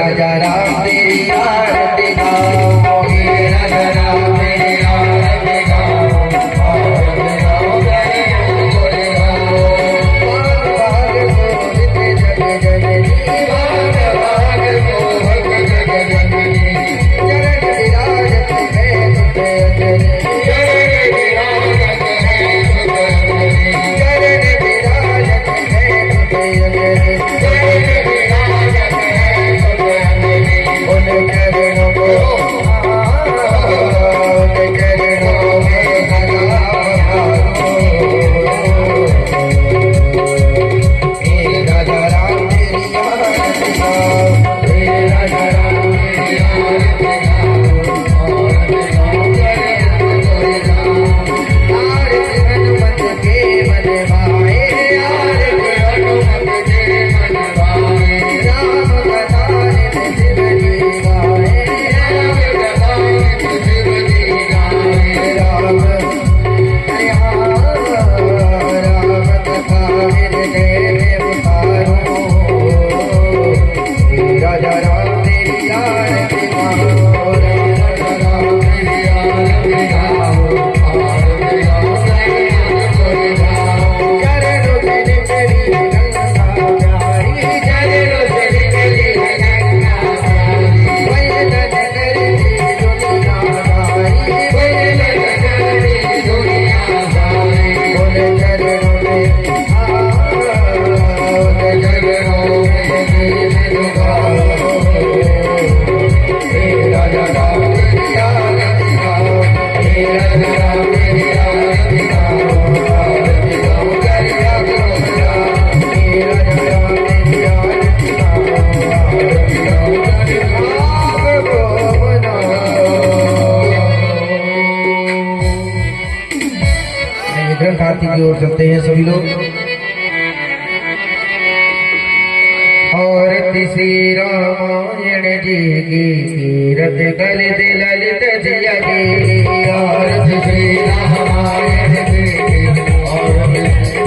राजा राम तेरी आरती गाओ, हे राजा राम तेरी आरती गाओ, आरती गाओ गए बोले गाओ। भाग मोहित जग जननी, भाग भाग मोहक जग जननी, चरण विराजत है सुत अंजनी, चरण विराजत है सुत अंजनी, चरण विराजत है सुत अंजनी, चरण विराजत है सुत अंजनी। उन चरणों को उन चरणों में सदा पधारो। हे राजा राम तेरी आरती गाओ, हे राजा राम तेरी आरती गाओ, आरती गाओ गए बोले गाओ। आरती हनुमत के मन भाए, आरती हनुमत के मन भाए, राम कथा नित शिव जी गाए, राम कथा नित शिव जी गाए। राम राम कथा हृदय में उतारो, हे राजा राम तेरी आरती गाओ, राजा राम तेरी आरती गाओ, आरती गाओ गए बोले गाओ। चरणों से निकली गंगा प्यारी, चरणों से निकली गंगा प्यारी, वैलन करती दुनिया सारी, वैलन करती दुनिया सारी। उन चरणों में उन चरणों में गीत गाओ, हे राजा राम तेरी आरती गाओ, हे राजा राम तेरी आरती गाओ, आरती गाओ गए बोले गाओ। हे राजा राम तेरी आरती गाओ, आरती गाओ गए बोले ग्रंथ आरती की ओर चलते हैं सभी लोग। आरती श्री रामायण जी की, कीरत ललित ललित जिया की, आरती श्री रामायण जी की, आरती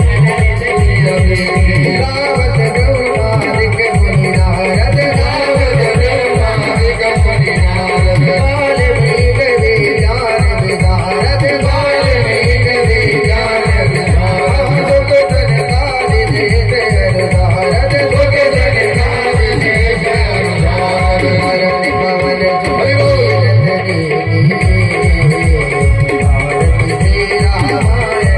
ललित जिया की। गावत गौमादिक मुनि नारद, गावत गौमादिक मुनि नारद, वाल्मीकि विचार विशारद, वाल्मीकि विचार विशारद। दुख जन कारि देत अनुधारद, दुख जन कारि देत अनुधारद। आरती पवन सुत धनी की, आरती श्री रामायण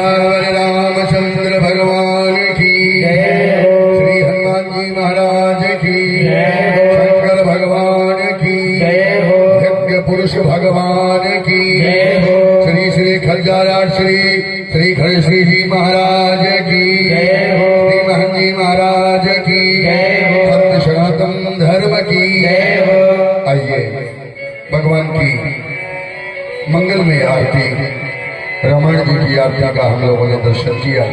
सियावर रामचंद्र भगवान की जय हो श्री हनुमान जी महाराज की जय हो शंकर भगवान की जय हो यज्ञ पुरुष भगवान की जय हो श्री श्री खरगाराज श्री श्री खड़श्री जी महाराज की जय हो श्री महन जी महाराज की जय हो सत्य सनातन धर्म की जय हो। आइए भगवान की मंगल में आरती रामायण जी की आरती का हम लोगों ने दर्शन किया।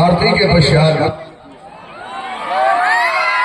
आरती के पश्चात